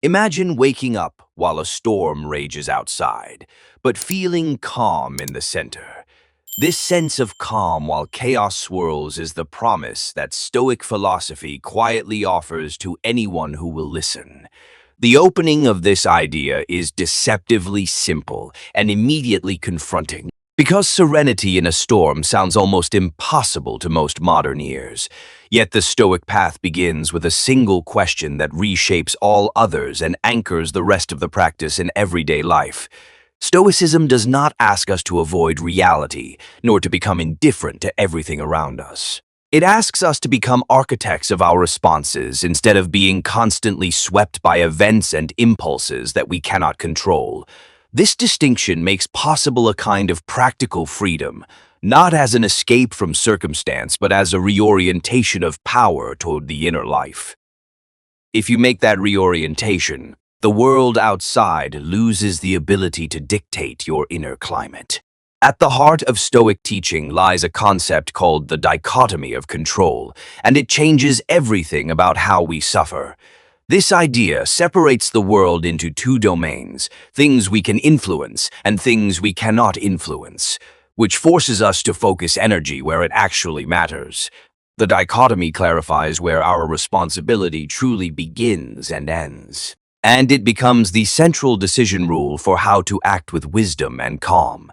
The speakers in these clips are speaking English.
Imagine waking up while a storm rages outside, but feeling calm in the center. This sense of calm while chaos swirls is the promise that Stoic philosophy quietly offers to anyone who will listen. The opening of this idea is deceptively simple and immediately confronting. Because serenity in a storm sounds almost impossible to most modern ears, yet the Stoic path begins with a single question that reshapes all others and anchors the rest of the practice in everyday life. Stoicism does not ask us to avoid reality, nor to become indifferent to everything around us. It asks us to become architects of our responses instead of being constantly swept by events and impulses that we cannot control. This distinction makes possible a kind of practical freedom, not as an escape from circumstance, but as a reorientation of power toward the inner life. If you make that reorientation, the world outside loses the ability to dictate your inner climate. At the heart of Stoic teaching lies a concept called the dichotomy of control, and it changes everything about how we suffer. This idea separates the world into two domains, things we can influence and things we cannot influence, which forces us to focus energy where it actually matters. The dichotomy clarifies where our responsibility truly begins and ends, and it becomes the central decision rule for how to act with wisdom and calm.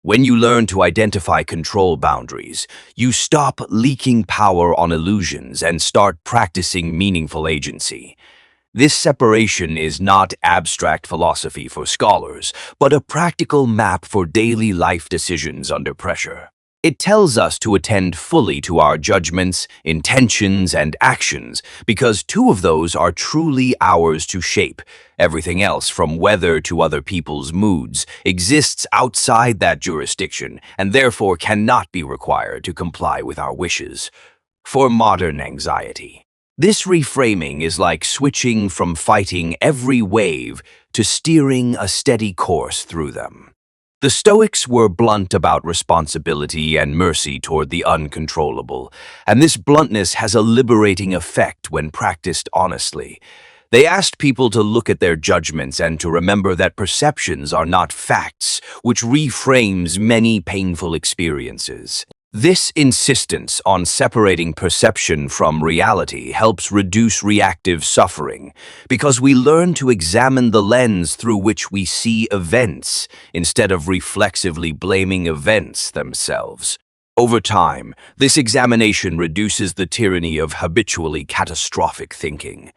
When you learn to identify control boundaries, you stop leaking power on illusions and start practicing meaningful agency. This separation is not abstract philosophy for scholars, but a practical map for daily life decisions under pressure. It tells us to attend fully to our judgments, intentions, and actions, because two of those are truly ours to shape. Everything else, from weather to other people's moods, exists outside that jurisdiction and therefore cannot be required to comply with our wishes. For modern anxiety, this reframing is like switching from fighting every wave to steering a steady course through them. The Stoics were blunt about responsibility and mercy toward the uncontrollable, and this bluntness has a liberating effect when practiced honestly. They asked people to look at their judgments and to remember that perceptions are not facts, which reframes many painful experiences. This insistence on separating perception from reality helps reduce reactive suffering, because we learn to examine the lens through which we see events instead of reflexively blaming events themselves. Over time, this examination reduces the tyranny of habitually catastrophic thinking.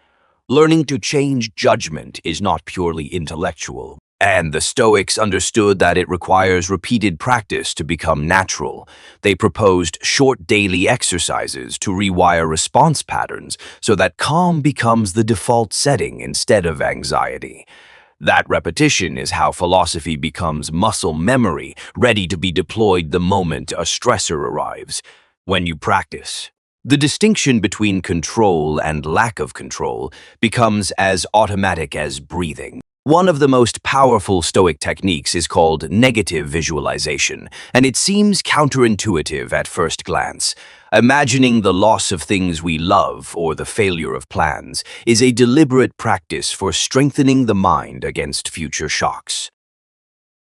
Learning to change judgment is not purely intellectual, and the Stoics understood that it requires repeated practice to become natural. They proposed short daily exercises to rewire response patterns so that calm becomes the default setting instead of anxiety. That repetition is how philosophy becomes muscle memory, ready to be deployed the moment a stressor arrives. When you practice, the distinction between control and lack of control becomes as automatic as breathing. One of the most powerful Stoic techniques is called negative visualization, and it seems counterintuitive at first glance. Imagining the loss of things we love or the failure of plans is a deliberate practice for strengthening the mind against future shocks.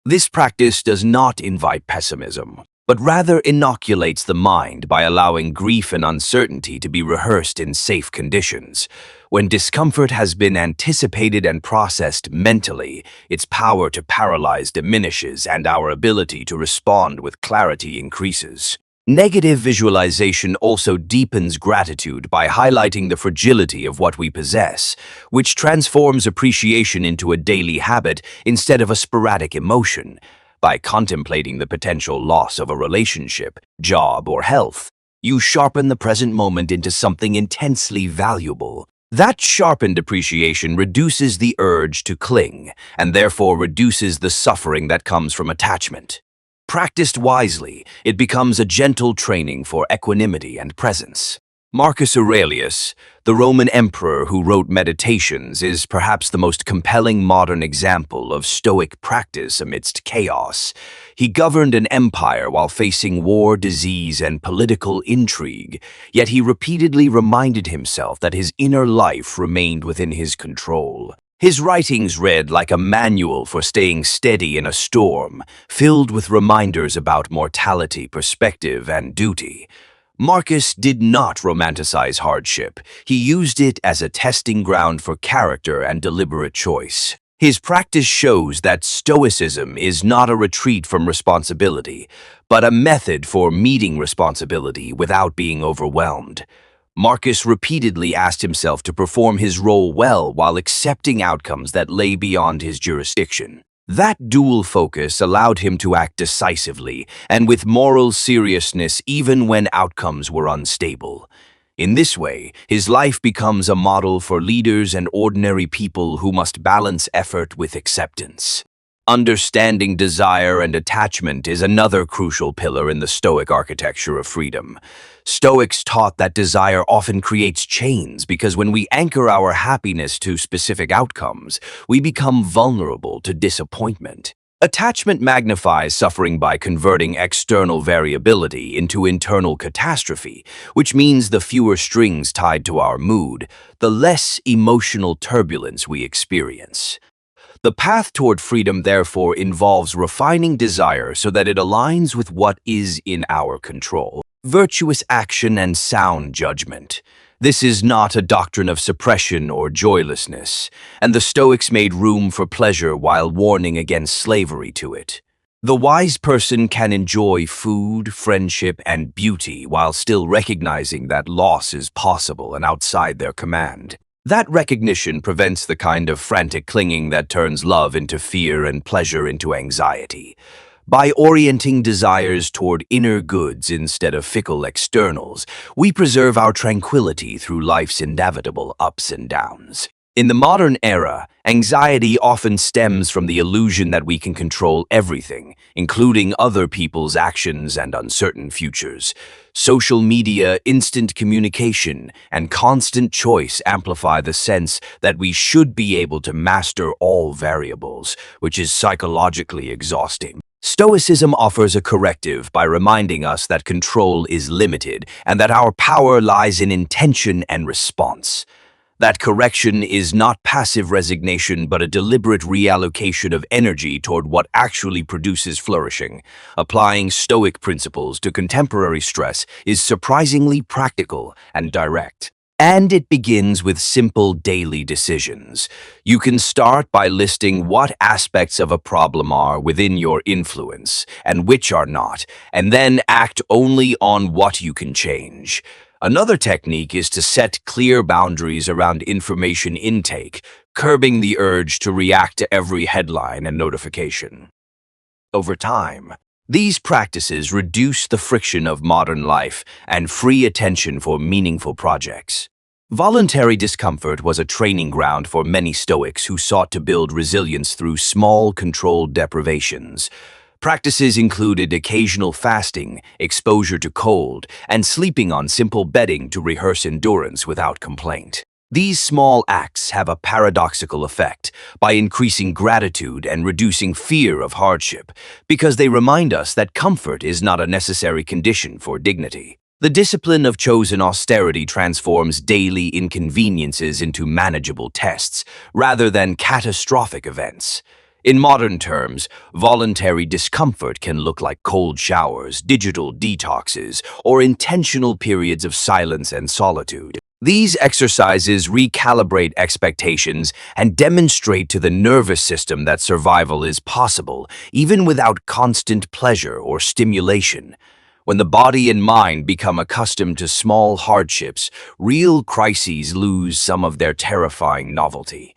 This practice does not invite pessimism, but rather inoculates the mind by allowing grief and uncertainty to be rehearsed in safe conditions. When discomfort has been anticipated and processed mentally, its power to paralyze diminishes and our ability to respond with clarity increases. Negative visualization also deepens gratitude by highlighting the fragility of what we possess, which transforms appreciation into a daily habit instead of a sporadic emotion. By contemplating the potential loss of a relationship, job, or health, you sharpen the present moment into something intensely valuable. That sharpened appreciation reduces the urge to cling, and therefore reduces the suffering that comes from attachment. Practiced wisely, it becomes a gentle training for equanimity and presence. Marcus Aurelius, the Roman emperor who wrote Meditations, is perhaps the most compelling modern example of Stoic practice amidst chaos. He governed an empire while facing war, disease, and political intrigue, yet he repeatedly reminded himself that his inner life remained within his control. His writings read like a manual for staying steady in a storm, filled with reminders about mortality, perspective, and duty. Marcus did not romanticize hardship. He used it as a testing ground for character and deliberate choice. His practice shows that Stoicism is not a retreat from responsibility, but a method for meeting responsibility without being overwhelmed. Marcus repeatedly asked himself to perform his role well while accepting outcomes that lay beyond his jurisdiction. That dual focus allowed him to act decisively and with moral seriousness even when outcomes were unstable. In this way, his life becomes a model for leaders and ordinary people who must balance effort with acceptance. Understanding desire and attachment is another crucial pillar in the Stoic architecture of freedom. Stoics taught that desire often creates chains because when we anchor our happiness to specific outcomes, we become vulnerable to disappointment. Attachment magnifies suffering by converting external variability into internal catastrophe, which means the fewer strings tied to our mood, the less emotional turbulence we experience. The path toward freedom, therefore, involves refining desire so that it aligns with what is in our control. Virtuous action and sound judgment. This is not a doctrine of suppression or joylessness, and the Stoics made room for pleasure while warning against slavery to it. The wise person can enjoy food, friendship, and beauty while still recognizing that loss is possible and outside their command. That recognition prevents the kind of frantic clinging that turns love into fear and pleasure into anxiety. By orienting desires toward inner goods instead of fickle externals, we preserve our tranquility through life's inevitable ups and downs. In the modern era, anxiety often stems from the illusion that we can control everything, including other people's actions and uncertain futures. Social media, instant communication, and constant choice amplify the sense that we should be able to master all variables, which is psychologically exhausting. Stoicism offers a corrective by reminding us that control is limited and that our power lies in intention and response. That correction is not passive resignation but a deliberate reallocation of energy toward what actually produces flourishing. Applying Stoic principles to contemporary stress is surprisingly practical and direct. And it begins with simple daily decisions. You can start by listing what aspects of a problem are within your influence and which are not, and then act only on what you can change. Another technique is to set clear boundaries around information intake, curbing the urge to react to every headline and notification. Over time, these practices reduce the friction of modern life and free attention for meaningful projects. Voluntary discomfort was a training ground for many Stoics who sought to build resilience through small, controlled deprivations. Practices included occasional fasting, exposure to cold, and sleeping on simple bedding to rehearse endurance without complaint. These small acts have a paradoxical effect by increasing gratitude and reducing fear of hardship, because they remind us that comfort is not a necessary condition for dignity. The discipline of chosen austerity transforms daily inconveniences into manageable tests, rather than catastrophic events. In modern terms, voluntary discomfort can look like cold showers, digital detoxes, or intentional periods of silence and solitude. These exercises recalibrate expectations and demonstrate to the nervous system that survival is possible, even without constant pleasure or stimulation. When the body and mind become accustomed to small hardships, real crises lose some of their terrifying novelty.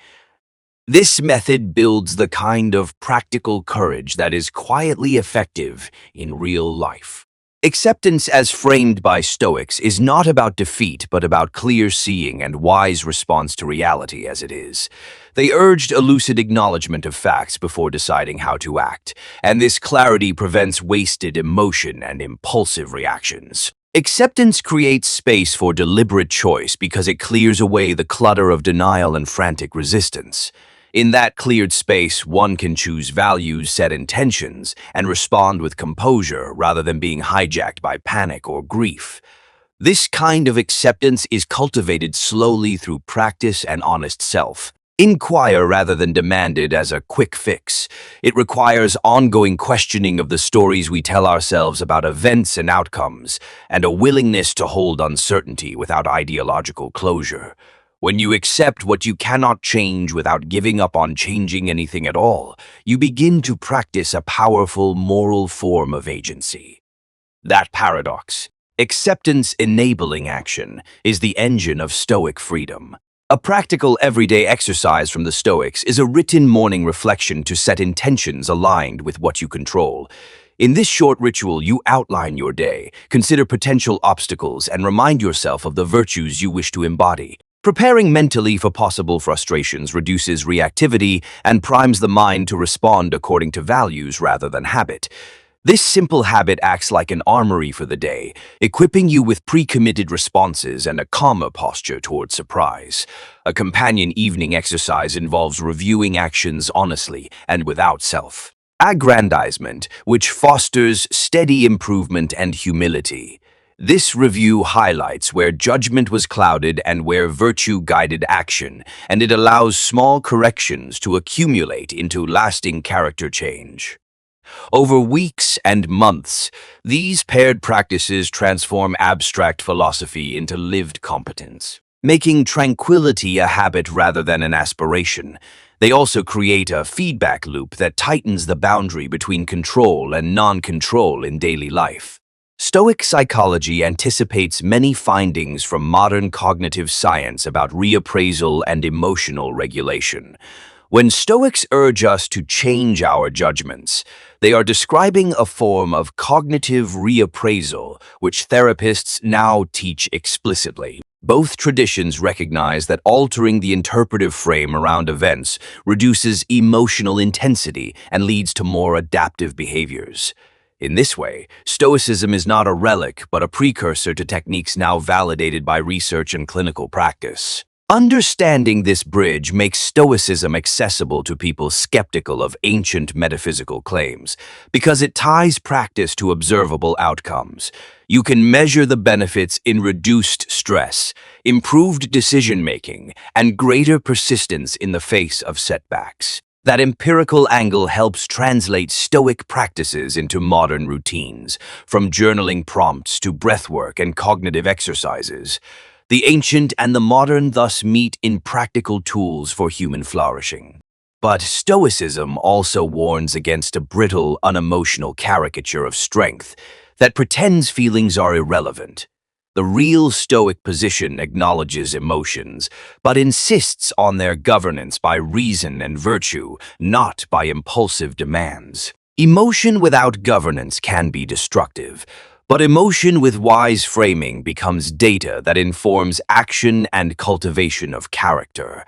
This method builds the kind of practical courage that is quietly effective in real life. Acceptance, as framed by Stoics, is not about defeat but about clear seeing and wise response to reality as it is. They urged a lucid acknowledgement of facts before deciding how to act, and this clarity prevents wasted emotion and impulsive reactions. Acceptance creates space for deliberate choice because it clears away the clutter of denial and frantic resistance. In that cleared space, one can choose values, set intentions, and respond with composure rather than being hijacked by panic or grief. This kind of acceptance is cultivated slowly through practice and honest self. Inquire rather than demand it as a quick fix. It requires ongoing questioning of the stories we tell ourselves about events and outcomes, and a willingness to hold uncertainty without ideological closure. When you accept what you cannot change without giving up on changing anything at all, you begin to practice a powerful moral form of agency. That paradox, acceptance enabling action, is the engine of Stoic freedom. A practical everyday exercise from the Stoics is a written morning reflection to set intentions aligned with what you control. In this short ritual, you outline your day, consider potential obstacles, and remind yourself of the virtues you wish to embody. Preparing mentally for possible frustrations reduces reactivity and primes the mind to respond according to values rather than habit. This simple habit acts like an armory for the day, equipping you with pre-committed responses and a calmer posture towards surprise. A companion evening exercise involves reviewing actions honestly and without self-aggrandizement, which fosters steady improvement and humility. This review highlights where judgment was clouded and where virtue guided action, and it allows small corrections to accumulate into lasting character change. Over weeks and months, these paired practices transform abstract philosophy into lived competence, making tranquility a habit rather than an aspiration. They also create a feedback loop that tightens the boundary between control and non-control in daily life. Stoic psychology anticipates many findings from modern cognitive science about reappraisal and emotional regulation. When Stoics urge us to change our judgments, they are describing a form of cognitive reappraisal, which therapists now teach explicitly. Both traditions recognize that altering the interpretive frame around events reduces emotional intensity and leads to more adaptive behaviors. In this way, Stoicism is not a relic, but a precursor to techniques now validated by research and clinical practice. Understanding this bridge makes Stoicism accessible to people skeptical of ancient metaphysical claims, because it ties practice to observable outcomes. You can measure the benefits in reduced stress, improved decision-making, and greater persistence in the face of setbacks. That empirical angle helps translate Stoic practices into modern routines, from journaling prompts to breathwork and cognitive exercises. The ancient and the modern thus meet in practical tools for human flourishing. But Stoicism also warns against a brittle, unemotional caricature of strength that pretends feelings are irrelevant. The real Stoic position acknowledges emotions, but insists on their governance by reason and virtue, not by impulsive demands. Emotion without governance can be destructive, but emotion with wise framing becomes data that informs action and cultivation of character.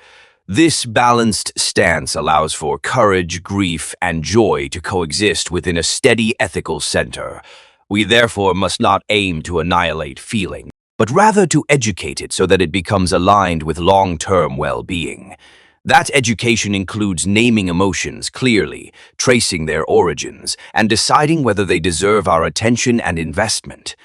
This balanced stance allows for courage, grief, and joy to coexist within a steady ethical center. We therefore must not aim to annihilate feeling, but rather to educate it so that it becomes aligned with long-term well-being. That education includes naming emotions clearly, tracing their origins, and deciding whether they deserve our attention and investment.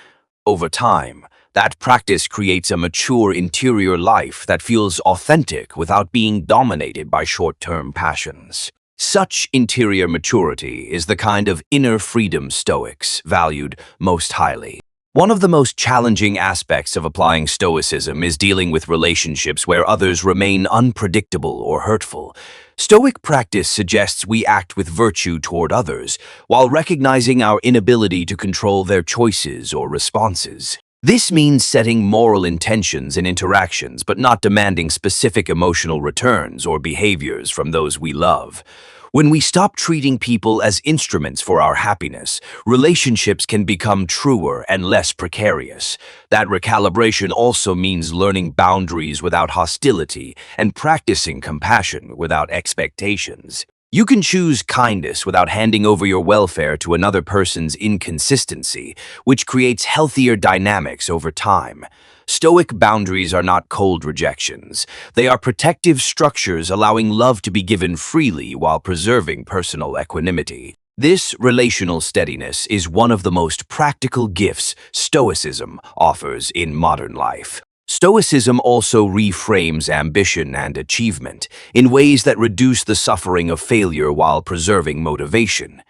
Over time, that practice creates a mature interior life that feels authentic without being dominated by short-term passions. Such interior maturity is the kind of inner freedom Stoics valued most highly. One of the most challenging aspects of applying Stoicism is dealing with relationships where others remain unpredictable or hurtful. Stoic practice suggests we act with virtue toward others, while recognizing our inability to control their choices or responses. This means setting moral intentions in interactions, but not demanding specific emotional returns or behaviors from those we love. When we stop treating people as instruments for our happiness, relationships can become truer and less precarious. That recalibration also means learning boundaries without hostility and practicing compassion without expectations. You can choose kindness without handing over your welfare to another person's inconsistency, which creates healthier dynamics over time. Stoic boundaries are not cold rejections. They are protective structures allowing love to be given freely while preserving personal equanimity. This relational steadiness is one of the most practical gifts Stoicism offers in modern life. Stoicism also reframes ambition and achievement in ways that reduce the suffering of failure while preserving motivation.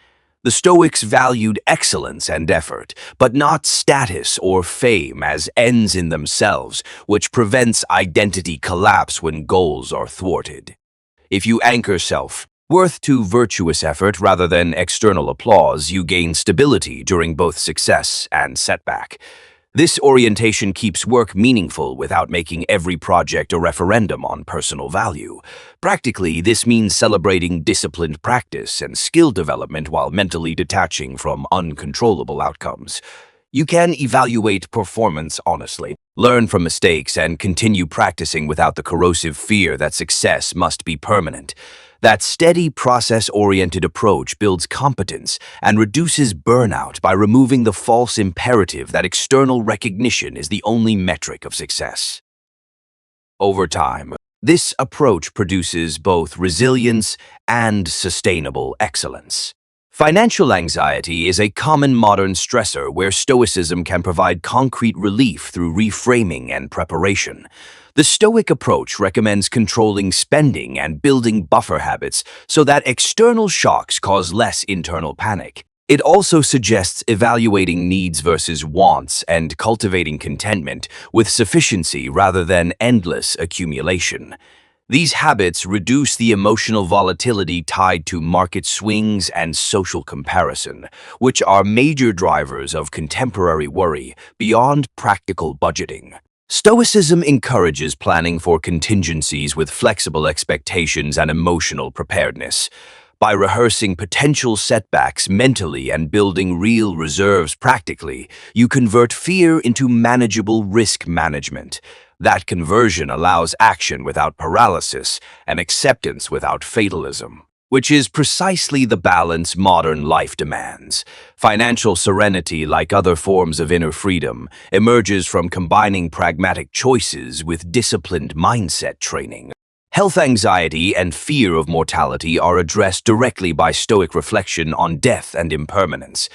The Stoics valued excellence and effort, but not status or fame as ends in themselves, which prevents identity collapse when goals are thwarted. If you anchor self-worth to virtuous effort rather than external applause, you gain stability during both success and setback. This orientation keeps work meaningful without making every project a referendum on personal value. Practically, this means celebrating disciplined practice and skill development while mentally detaching from uncontrollable outcomes. You can evaluate performance honestly, learn from mistakes, and continue practicing without the corrosive fear that success must be permanent. That steady, process-oriented approach builds competence and reduces burnout by removing the false imperative that external recognition is the only metric of success. Over time, this approach produces both resilience and sustainable excellence. Financial anxiety is a common modern stressor where Stoicism can provide concrete relief through reframing and preparation. The Stoic approach recommends controlling spending and building buffer habits so that external shocks cause less internal panic. It also suggests evaluating needs versus wants and cultivating contentment with sufficiency rather than endless accumulation. These habits reduce the emotional volatility tied to market swings and social comparison, which are major drivers of contemporary worry beyond practical budgeting. Stoicism encourages planning for contingencies with flexible expectations and emotional preparedness. By rehearsing potential setbacks mentally and building real reserves practically, you convert fear into manageable risk management. That conversion allows action without paralysis and acceptance without fatalism, which is precisely the balance modern life demands. Financial serenity, like other forms of inner freedom, emerges from combining pragmatic choices with disciplined mindset training. Health anxiety and fear of mortality are addressed directly by Stoic reflection on death and impermanence.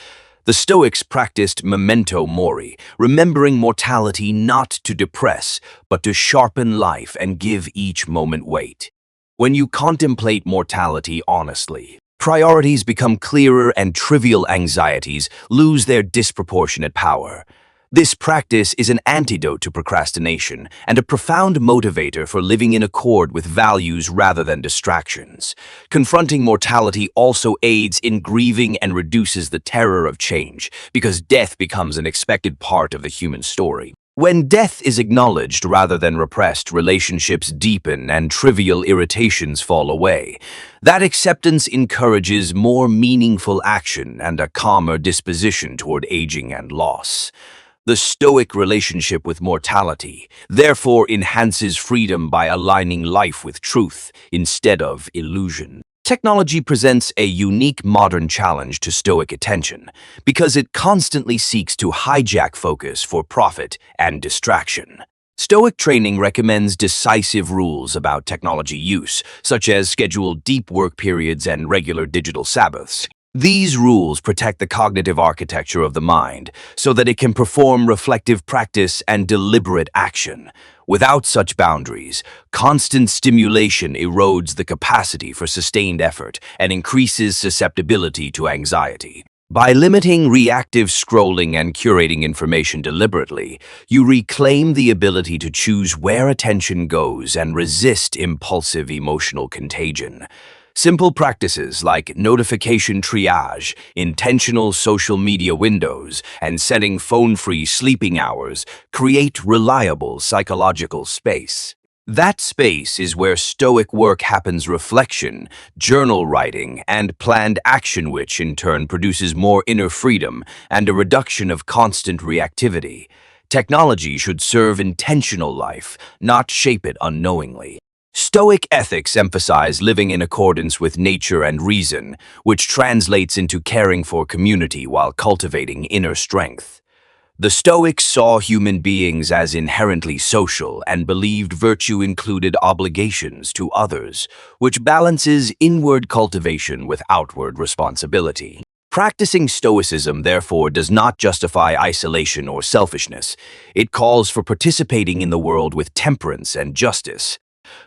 The Stoics practiced memento mori, remembering mortality not to depress, but to sharpen life and give each moment weight. When you contemplate mortality honestly, priorities become clearer and trivial anxieties lose their disproportionate power. This practice is an antidote to procrastination and a profound motivator for living in accord with values rather than distractions. Confronting mortality also aids in grieving and reduces the terror of change, because death becomes an expected part of the human story. When death is acknowledged rather than repressed, relationships deepen and trivial irritations fall away. That acceptance encourages more meaningful action and a calmer disposition toward aging and loss. The Stoic relationship with mortality therefore enhances freedom by aligning life with truth instead of illusion. Technology presents a unique modern challenge to Stoic attention because it constantly seeks to hijack focus for profit and distraction. Stoic training recommends decisive rules about technology use, such as scheduled deep work periods and regular digital sabbaths. These rules protect the cognitive architecture of the mind so that it can perform reflective practice and deliberate action. Without such boundaries, constant stimulation erodes the capacity for sustained effort and increases susceptibility to anxiety. By limiting reactive scrolling and curating information deliberately, you reclaim the ability to choose where attention goes and resist impulsive emotional contagion. Simple practices like notification triage, intentional social media windows, and setting phone-free sleeping hours create reliable psychological space. That space is where Stoic work happens: reflection, journal writing, and planned action, which in turn produces more inner freedom and a reduction of constant reactivity. Technology should serve intentional life, not shape it unknowingly. Stoic ethics emphasize living in accordance with nature and reason, which translates into caring for community while cultivating inner strength. The Stoics saw human beings as inherently social and believed virtue included obligations to others, which balances inward cultivation with outward responsibility. Practicing Stoicism, therefore, does not justify isolation or selfishness. It calls for participating in the world with temperance and justice.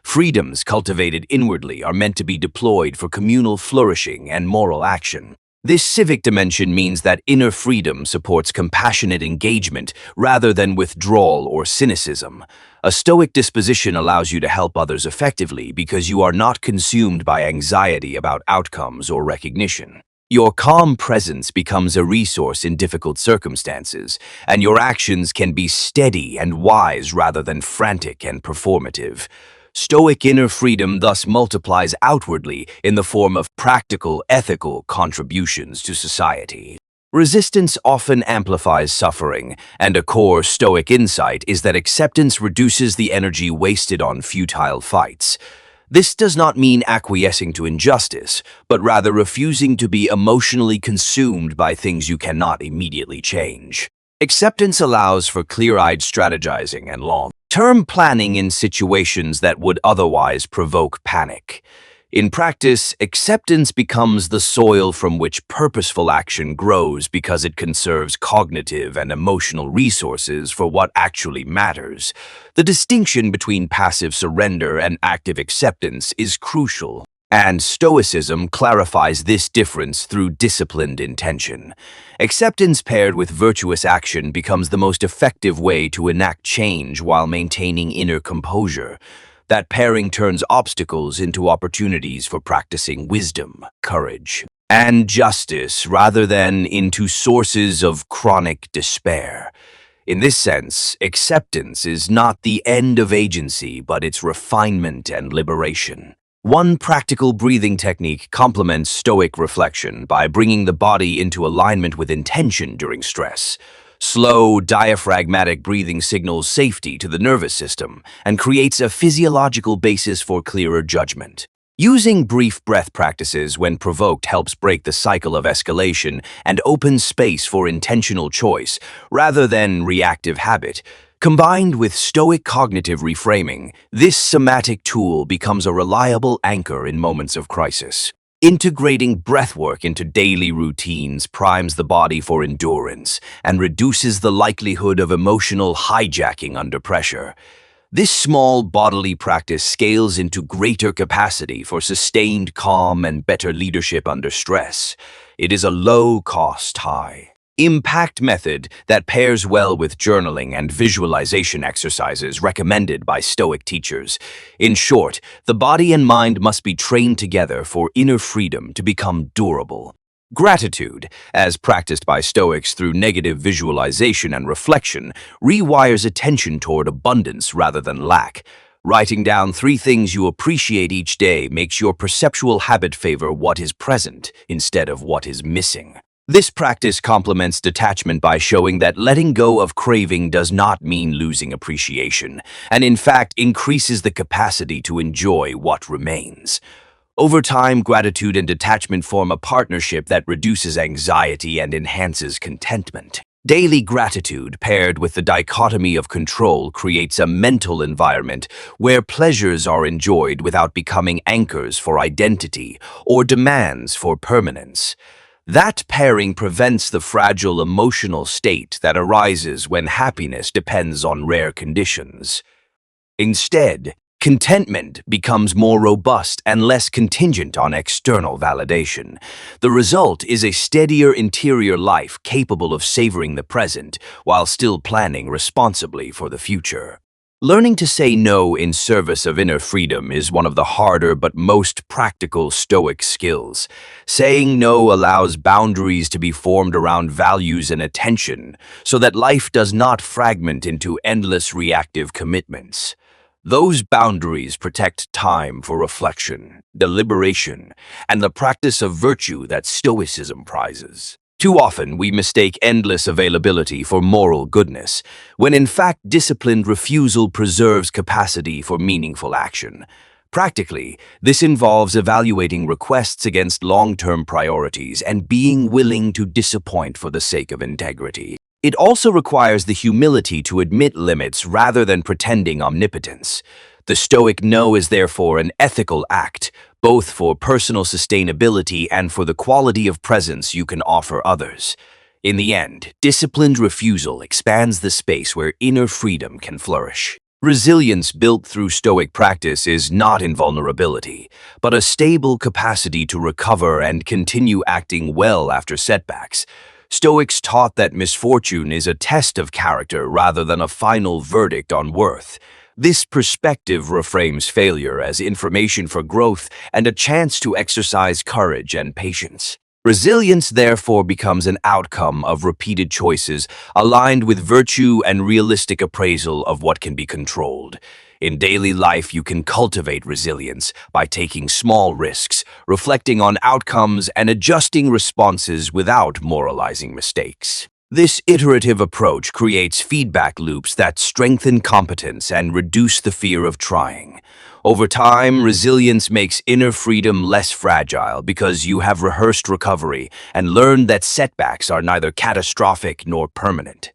Freedoms cultivated inwardly are meant to be deployed for communal flourishing and moral action. This civic dimension means that inner freedom supports compassionate engagement rather than withdrawal or cynicism. A Stoic disposition allows you to help others effectively because you are not consumed by anxiety about outcomes or recognition. Your calm presence becomes a resource in difficult circumstances, and your actions can be steady and wise rather than frantic and performative. Stoic inner freedom thus multiplies outwardly in the form of practical, ethical contributions to society. Resistance often amplifies suffering, and a core Stoic insight is that acceptance reduces the energy wasted on futile fights. This does not mean acquiescing to injustice, but rather refusing to be emotionally consumed by things you cannot immediately change. Acceptance allows for clear-eyed strategizing and long-term planning in situations that would otherwise provoke panic. In practice, acceptance becomes the soil from which purposeful action grows because it conserves cognitive and emotional resources for what actually matters. The distinction between passive surrender and active acceptance is crucial, and Stoicism clarifies this difference through disciplined intention. Acceptance paired with virtuous action becomes the most effective way to enact change while maintaining inner composure. That pairing turns obstacles into opportunities for practicing wisdom, courage, and justice rather than into sources of chronic despair. In this sense, acceptance is not the end of agency, but its refinement and liberation. One practical breathing technique complements Stoic reflection by bringing the body into alignment with intention during stress. Slow, diaphragmatic breathing signals safety to the nervous system and creates a physiological basis for clearer judgment. Using brief breath practices when provoked helps break the cycle of escalation and opens space for intentional choice rather than reactive habit. Combined with Stoic cognitive reframing, this somatic tool becomes a reliable anchor in moments of crisis. Integrating breathwork into daily routines primes the body for endurance and reduces the likelihood of emotional hijacking under pressure. This small bodily practice scales into greater capacity for sustained calm and better leadership under stress. It is a low-cost, high-impact method that pairs well with journaling and visualization exercises recommended by Stoic teachers. In short, the body and mind must be trained together for inner freedom to become durable. Gratitude, as practiced by Stoics through negative visualization and reflection, rewires attention toward abundance rather than lack. Writing down 3 things you appreciate each day makes your perceptual habit favor what is present instead of what is missing. This practice complements detachment by showing that letting go of craving does not mean losing appreciation, and in fact increases the capacity to enjoy what remains. Over time, gratitude and detachment form a partnership that reduces anxiety and enhances contentment. Daily gratitude, paired with the dichotomy of control, creates a mental environment where pleasures are enjoyed without becoming anchors for identity or demands for permanence. That pairing prevents the fragile emotional state that arises when happiness depends on rare conditions. Instead, contentment becomes more robust and less contingent on external validation. The result is a steadier interior life capable of savoring the present while still planning responsibly for the future. Learning to say no in service of inner freedom is one of the harder but most practical Stoic skills. Saying no allows boundaries to be formed around values and attention, so that life does not fragment into endless reactive commitments. Those boundaries protect time for reflection, deliberation, and the practice of virtue that Stoicism prizes. Too often, we mistake endless availability for moral goodness, when in fact disciplined refusal preserves capacity for meaningful action. Practically, this involves evaluating requests against long-term priorities and being willing to disappoint for the sake of integrity. It also requires the humility to admit limits rather than pretending omnipotence. The Stoic no is therefore an ethical act, both for personal sustainability and for the quality of presence you can offer others. In the end, disciplined refusal expands the space where inner freedom can flourish. Resilience built through Stoic practice is not invulnerability, but a stable capacity to recover and continue acting well after setbacks. Stoics taught that misfortune is a test of character rather than a final verdict on worth. This perspective reframes failure as information for growth and a chance to exercise courage and patience. Resilience, therefore, becomes an outcome of repeated choices aligned with virtue and realistic appraisal of what can be controlled. In daily life, you can cultivate resilience by taking small risks, reflecting on outcomes, and adjusting responses without moralizing mistakes. This iterative approach creates feedback loops that strengthen competence and reduce the fear of trying. Over time, resilience makes inner freedom less fragile because you have rehearsed recovery and learned that setbacks are neither catastrophic nor permanent.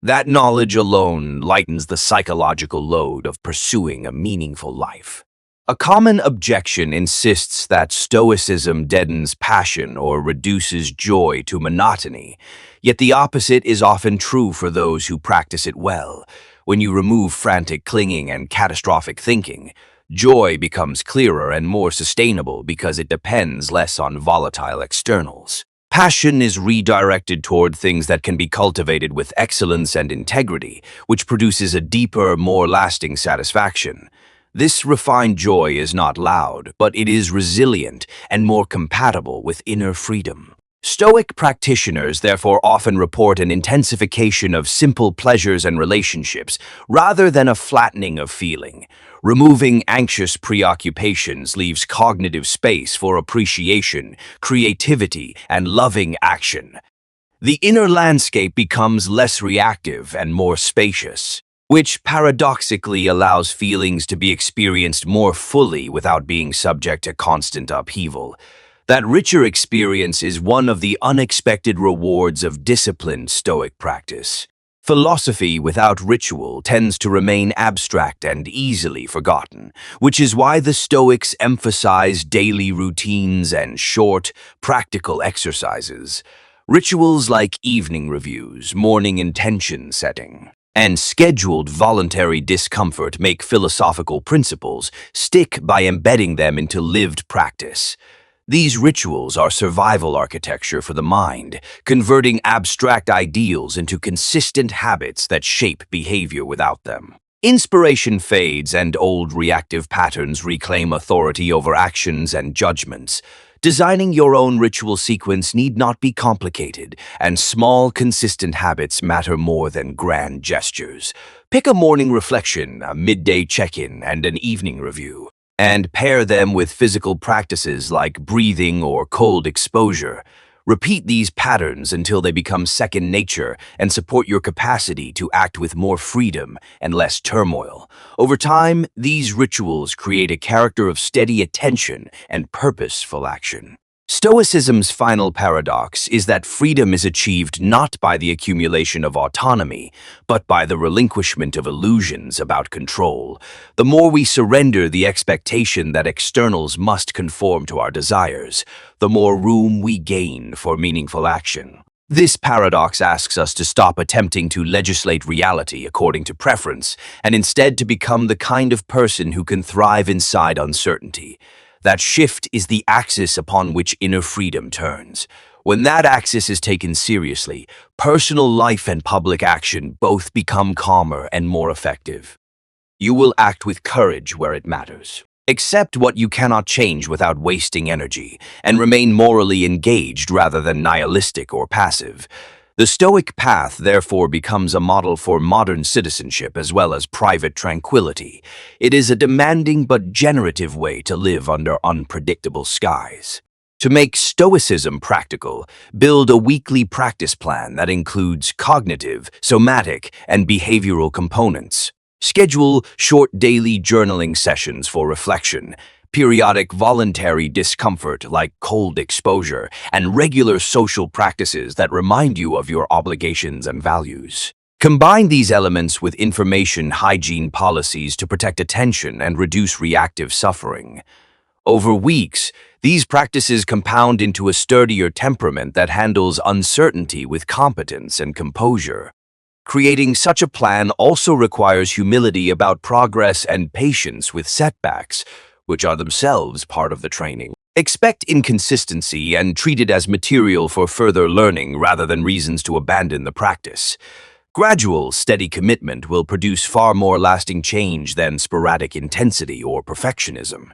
That knowledge alone lightens the psychological load of pursuing a meaningful life. A common objection insists that Stoicism deadens passion or reduces joy to monotony, yet the opposite is often true for those who practice it well. When you remove frantic clinging and catastrophic thinking, joy becomes clearer and more sustainable because it depends less on volatile externals. Passion is redirected toward things that can be cultivated with excellence and integrity, which produces a deeper, more lasting satisfaction. This refined joy is not loud, but it is resilient and more compatible with inner freedom. Stoic practitioners therefore often report an intensification of simple pleasures and relationships rather than a flattening of feeling. Removing anxious preoccupations leaves cognitive space for appreciation, creativity, and loving action. The inner landscape becomes less reactive and more spacious, which paradoxically allows feelings to be experienced more fully without being subject to constant upheaval. That richer experience is one of the unexpected rewards of disciplined Stoic practice. Philosophy without ritual tends to remain abstract and easily forgotten, which is why the Stoics emphasize daily routines and short, practical exercises. Rituals like evening reviews, morning intention setting, and scheduled voluntary discomfort make philosophical principles stick by embedding them into lived practice. These rituals are survival architecture for the mind, converting abstract ideals into consistent habits that shape behavior without them. Inspiration fades and old reactive patterns reclaim authority over actions and judgments. Designing your own ritual sequence need not be complicated, and small, consistent habits matter more than grand gestures. Pick a morning reflection, a midday check-in, and an evening review, and pair them with physical practices like breathing or cold exposure. Repeat these patterns until they become second nature and support your capacity to act with more freedom and less turmoil. Over time, these rituals create a character of steady attention and purposeful action. Stoicism's final paradox is that freedom is achieved not by the accumulation of autonomy, but by the relinquishment of illusions about control. The more we surrender the expectation that externals must conform to our desires, the more room we gain for meaningful action. This paradox asks us to stop attempting to legislate reality according to preference, and instead to become the kind of person who can thrive inside uncertainty. That shift is the axis upon which inner freedom turns. When that axis is taken seriously, personal life and public action both become calmer and more effective. You will act with courage where it matters. Accept what you cannot change without wasting energy, and remain morally engaged rather than nihilistic or passive. The Stoic path therefore becomes a model for modern citizenship as well as private tranquility. It is a demanding but generative way to live under unpredictable skies. To make Stoicism practical, build a weekly practice plan that includes cognitive, somatic, and behavioral components. Schedule short daily journaling sessions for reflection, periodic voluntary discomfort like cold exposure, and regular social practices that remind you of your obligations and values. Combine these elements with information hygiene policies to protect attention and reduce reactive suffering. Over weeks, these practices compound into a sturdier temperament that handles uncertainty with competence and composure. Creating such a plan also requires humility about progress and patience with setbacks, which are themselves part of the training. Expect inconsistency and treat it as material for further learning rather than reasons to abandon the practice. Gradual, steady commitment will produce far more lasting change than sporadic intensity or perfectionism.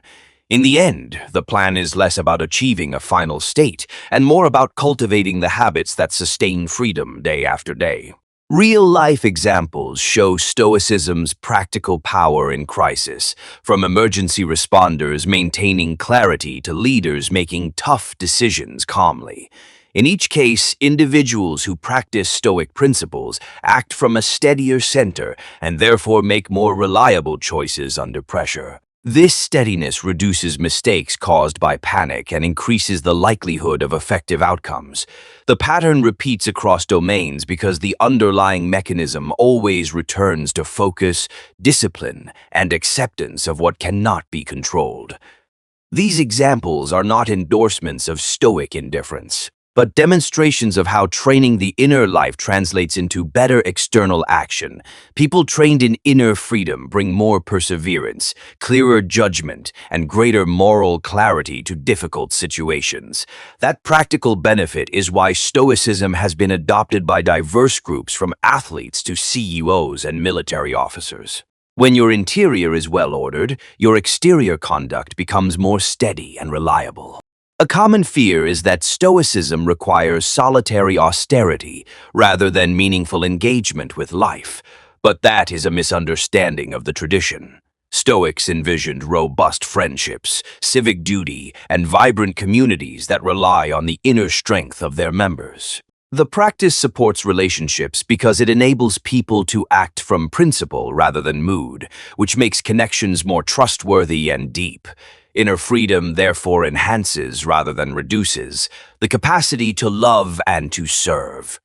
In the end, the plan is less about achieving a final state and more about cultivating the habits that sustain freedom day after day. Real-life examples show Stoicism's practical power in crisis, from emergency responders maintaining clarity to leaders making tough decisions calmly. In each case, individuals who practice Stoic principles act from a steadier center and therefore make more reliable choices under pressure. This steadiness reduces mistakes caused by panic and increases the likelihood of effective outcomes. The pattern repeats across domains because the underlying mechanism always returns to focus, discipline, and acceptance of what cannot be controlled. These examples are not endorsements of Stoic indifference, but demonstrations of how training the inner life translates into better external action. People trained in inner freedom bring more perseverance, clearer judgment, and greater moral clarity to difficult situations. That practical benefit is why Stoicism has been adopted by diverse groups from athletes to CEOs and military officers. When your interior is well-ordered, your exterior conduct becomes more steady and reliable. A common fear is that Stoicism requires solitary austerity rather than meaningful engagement with life, but that is a misunderstanding of the tradition. Stoics envisioned robust friendships, civic duty, and vibrant communities that rely on the inner strength of their members. The practice supports relationships because it enables people to act from principle rather than mood, which makes connections more trustworthy and deep. Inner freedom therefore enhances rather than reduces the capacity to love and to serve.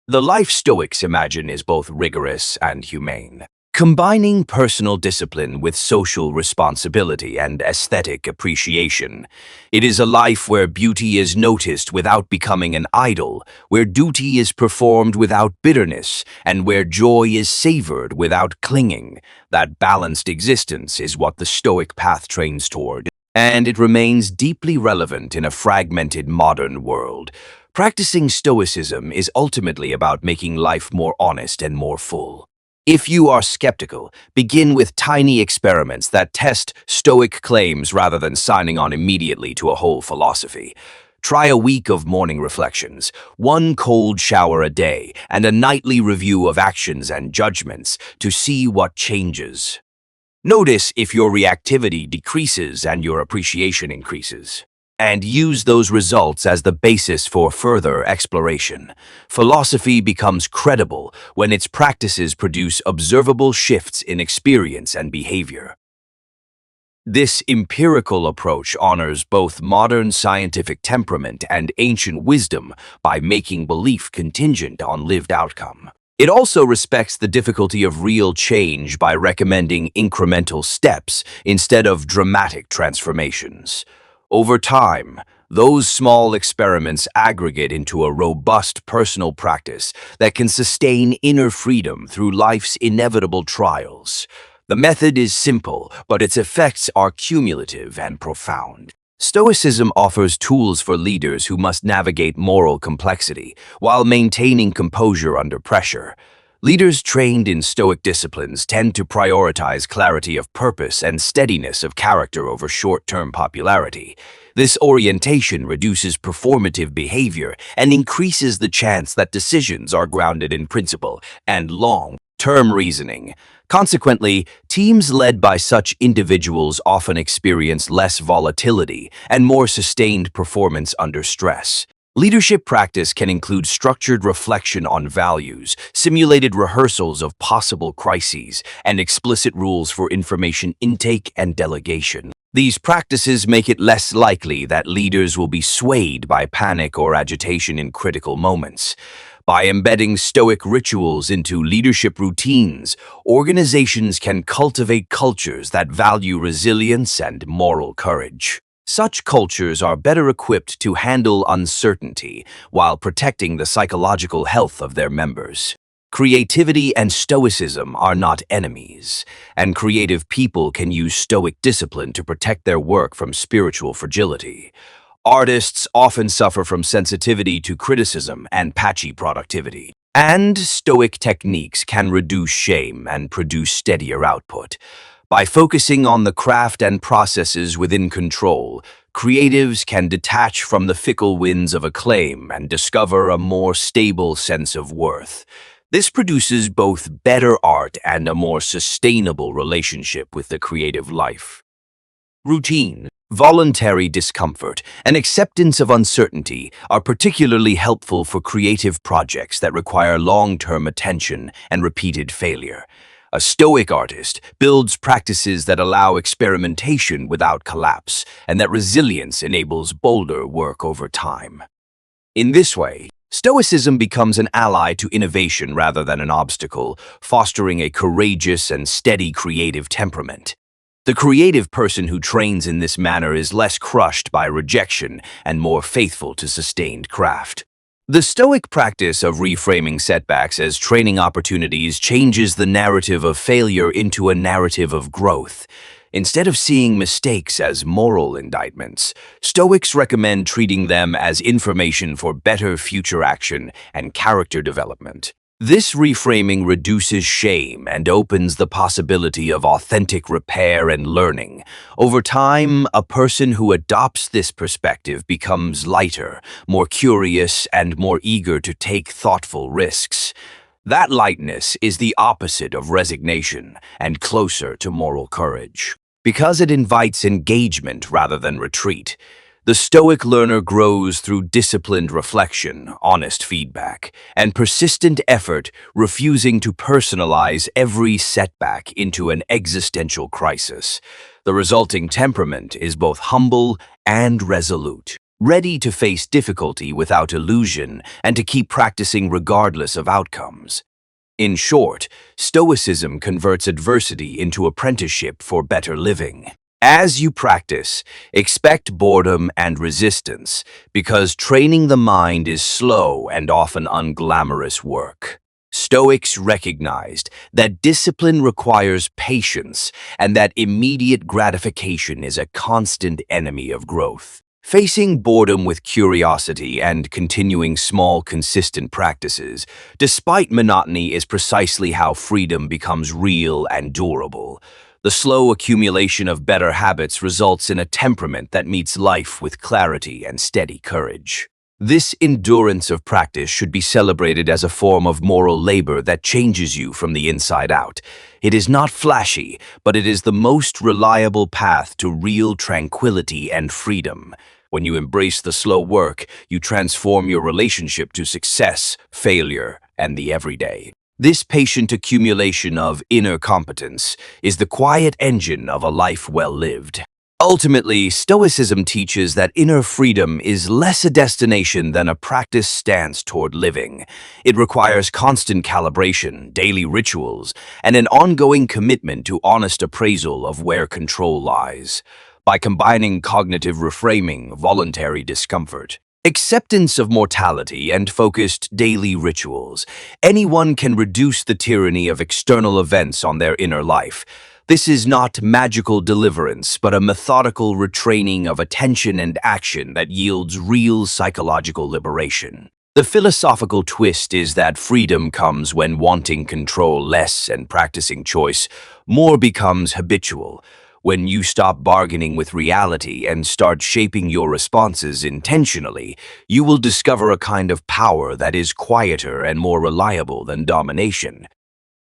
The life Stoics imagine is both rigorous and humane, combining personal discipline with social responsibility and aesthetic appreciation. It is a life where beauty is noticed without becoming an idol, where duty is performed without bitterness, and where joy is savored without clinging. That balanced existence is what the Stoic path trains toward, and it remains deeply relevant in a fragmented modern world. Practicing Stoicism is ultimately about making life more honest and more full. If you are skeptical, begin with tiny experiments that test Stoic claims rather than signing on immediately to a whole philosophy. Try a week of morning reflections, one cold shower a day, and a nightly review of actions and judgments to see what changes. Notice if your reactivity decreases and your appreciation increases, and use those results as the basis for further exploration. Philosophy becomes credible when its practices produce observable shifts in experience and behavior. This empirical approach honors both modern scientific temperament and ancient wisdom by making belief contingent on lived outcome. It also respects the difficulty of real change by recommending incremental steps instead of dramatic transformations. Over time, those small experiments aggregate into a robust personal practice that can sustain inner freedom through life's inevitable trials. The method is simple, but its effects are cumulative and profound. Stoicism offers tools for leaders who must navigate moral complexity while maintaining composure under pressure. Leaders trained in Stoic disciplines tend to prioritize clarity of purpose and steadiness of character over short-term popularity. This orientation reduces performative behavior and increases the chance that decisions are grounded in principle and long-term reasoning. Consequently, teams led by such individuals often experience less volatility and more sustained performance under stress. Leadership practice can include structured reflection on values, simulated rehearsals of possible crises, and explicit rules for information intake and delegation. These practices make it less likely that leaders will be swayed by panic or agitation in critical moments. By embedding Stoic rituals into leadership routines, organizations can cultivate cultures that value resilience and moral courage. Such cultures are better equipped to handle uncertainty while protecting the psychological health of their members. Creativity and stoicism are not enemies, and creative people can use stoic discipline to protect their work from spiritual fragility. Artists often suffer from sensitivity to criticism and patchy productivity. And stoic techniques can reduce shame and produce steadier output. By focusing on the craft and processes within control, creatives can detach from the fickle winds of acclaim and discover a more stable sense of worth. This produces both better art and a more sustainable relationship with the creative life. Routine, voluntary discomfort, and acceptance of uncertainty are particularly helpful for creative projects that require long-term attention and repeated failure. A Stoic artist builds practices that allow experimentation without collapse, and that resilience enables bolder work over time. In this way, Stoicism becomes an ally to innovation rather than an obstacle, fostering a courageous and steady creative temperament. The creative person who trains in this manner is less crushed by rejection and more faithful to sustained craft. The Stoic practice of reframing setbacks as training opportunities changes the narrative of failure into a narrative of growth. Instead of seeing mistakes as moral indictments, Stoics recommend treating them as information for better future action and character development. This reframing reduces shame and opens the possibility of authentic repair and learning. Over time, a person who adopts this perspective becomes lighter, more curious, and more eager to take thoughtful risks. That lightness is the opposite of resignation and closer to moral courage. Because it invites engagement rather than retreat, the Stoic learner grows through disciplined reflection, honest feedback, and persistent effort, refusing to personalize every setback into an existential crisis. The resulting temperament is both humble and resolute, ready to face difficulty without illusion and to keep practicing regardless of outcomes. In short, Stoicism converts adversity into apprenticeship for better living. As you practice, expect boredom and resistance, because training the mind is slow and often unglamorous work. Stoics recognized that discipline requires patience and that immediate gratification is a constant enemy of growth. Facing boredom with curiosity and continuing small, consistent practices, despite monotony, is precisely how freedom becomes real and durable. The slow accumulation of better habits results in a temperament that meets life with clarity and steady courage. This endurance of practice should be celebrated as a form of moral labor that changes you from the inside out. It is not flashy, but it is the most reliable path to real tranquility and freedom. When you embrace the slow work, you transform your relationship to success, failure, and the everyday. This patient accumulation of inner competence is the quiet engine of a life well lived. Ultimately, Stoicism teaches that inner freedom is less a destination than a practice stance toward living. It requires constant calibration, daily rituals, and an ongoing commitment to honest appraisal of where control lies. By combining cognitive reframing, voluntary discomfort, acceptance of mortality, and focused daily rituals, anyone can reduce the tyranny of external events on their inner life. This is not magical deliverance, but a methodical retraining of attention and action that yields real psychological liberation. The philosophical twist is that freedom comes when wanting control less and practicing choice more becomes habitual. When you stop bargaining with reality and start shaping your responses intentionally, you will discover a kind of power that is quieter and more reliable than domination.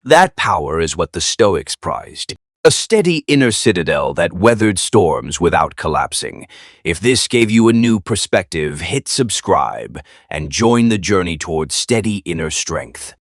That power is what the Stoics prized. A steady inner citadel that weathered storms without collapsing. If this gave you a new perspective, hit subscribe and join the journey towards steady inner strength.